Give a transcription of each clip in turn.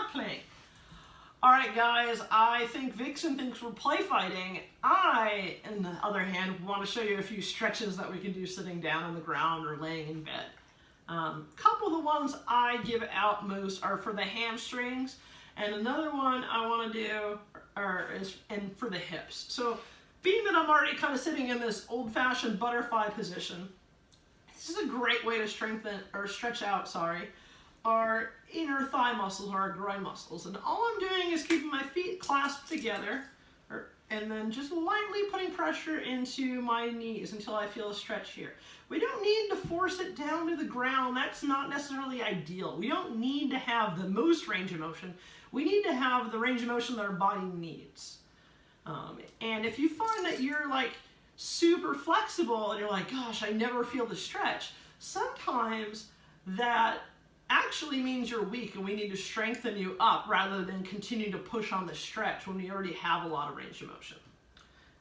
not playing. All right, guys, I think Vixen thinks we're play fighting. I, on the other hand, want to show you a few stretches that we can do sitting down on the ground or laying in bed. Couple of the ones I give out most are for the hamstrings, and another one I want to do is for the hips. So being that I'm already kind of sitting in this old-fashioned butterfly position, this is a great way to strengthen or stretch out, our inner thigh muscles or our groin muscles. And all I'm doing is keeping my feet clasped together and then just lightly putting pressure into my knees until I feel a stretch here. We don't need to force it down to the ground. That's not necessarily ideal. We don't need to have the most range of motion. We need to have the range of motion that our body needs. And if you find that you're like super flexible and you're like, gosh, I never feel the stretch, sometimes that actually means you're weak and we need to strengthen you up rather than continue to push on the stretch when we already have a lot of range of motion.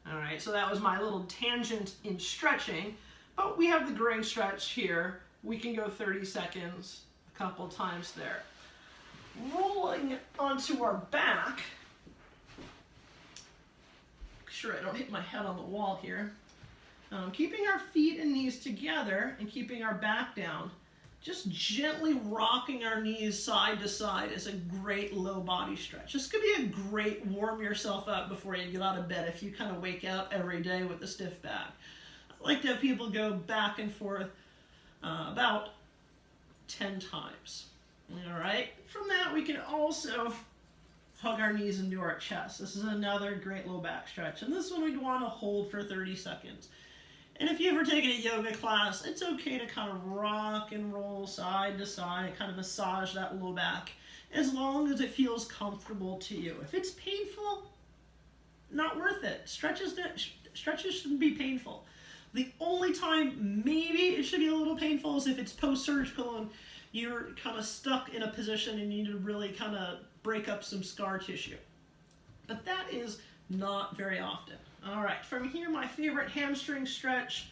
All right, so that was my little tangent in stretching, but we have the groin stretch here. We can go 30 seconds a couple times there. Rolling onto our back, make sure I don't hit my head on the wall here. Keeping our feet and knees together and keeping our back down. Just gently rocking our knees side to side is a great low body stretch. This could be a great warm yourself up before you get out of bed if you kind of wake up every day with a stiff back. I like to have people go back and forth about 10 times. All right. From that, we can also hug our knees into our chest. This is another great low back stretch. And this one we'd want to hold for 30 seconds. And if you've ever taken a yoga class, it's okay to kind of rock and roll side to side, kind of massage that low back, as long as it feels comfortable to you. If it's painful, not worth it. Stretches shouldn't be painful. The only time maybe it should be a little painful is if it's post-surgical and you're kind of stuck in a position and you need to really kind of break up some scar tissue. But that is not very often. All right, from here, my favorite hamstring stretch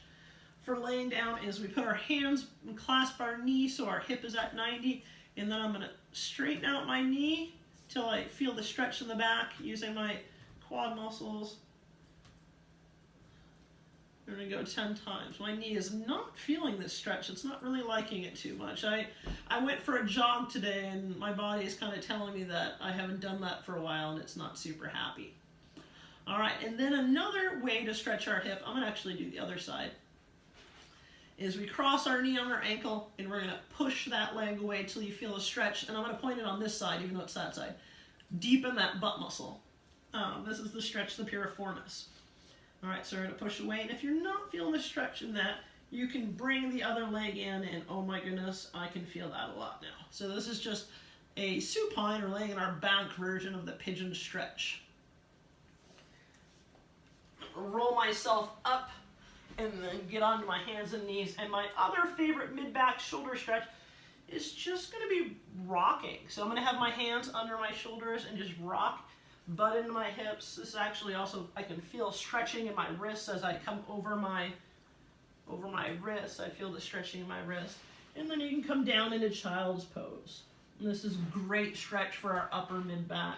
for laying down is we put our hands and clasp our knee so our hip is at 90, and then I'm going to straighten out my knee till I feel the stretch in the back using my quad muscles. I'm going to go 10 times. My knee is not feeling this stretch. It's not really liking it too much. I went for a jog today, and my body is kind of telling me that I haven't done that for a while, and it's not super happy. All right, and then another way to stretch our hip, I'm going to actually do the other side, is we cross our knee on our ankle, and we're going to push that leg away until you feel a stretch, and I'm going to point it on this side, even though it's that side. Deepen that butt muscle. This is the stretch the piriformis. All right, so we're going to push away, and if you're not feeling the stretch in that, you can bring the other leg in, and oh my goodness, I can feel that a lot now. So this is just a supine or laying on our back version of the pigeon stretch. Roll myself up and then get onto my hands and knees. And my other favorite mid-back shoulder stretch is just going to be rocking. So I'm going to have my hands under my shoulders and just rock, butt into my hips. This is actually also, I can feel stretching in my wrists as I come over my wrist. I feel the stretching in my wrist. And then you can come down into child's pose. And this is a great stretch for our upper mid-back.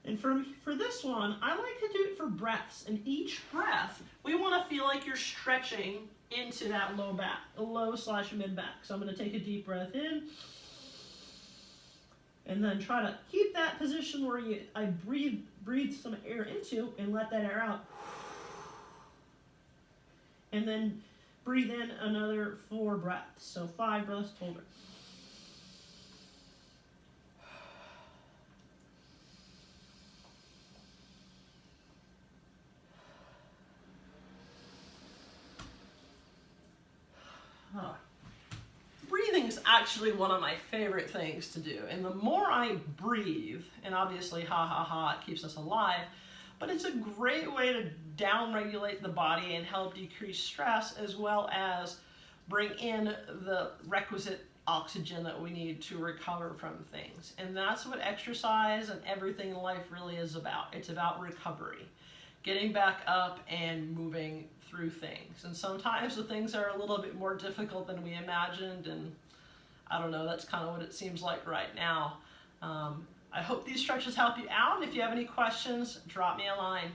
And for this one, I like to do it for breaths. And each breath, we want to feel like you're stretching into that low back, low/mid back. So I'm going to take a deep breath in. And then try to keep that position where I breathe some air into and let that air out. And then breathe in another 4 breaths. So 5 breaths total. Breathing is actually one of my favorite things to do, and the more I breathe, and obviously it keeps us alive, but it's a great way to down-regulate the body and help decrease stress, as well as bring in the requisite oxygen that we need to recover from things. And that's what exercise and everything in life really is about. It's about recovery, getting back up and moving through things. And sometimes the things are a little bit more difficult than we imagined, and I don't know, that's kind of what it seems like right now. I hope these stretches help you out. If you have any questions, drop me a line.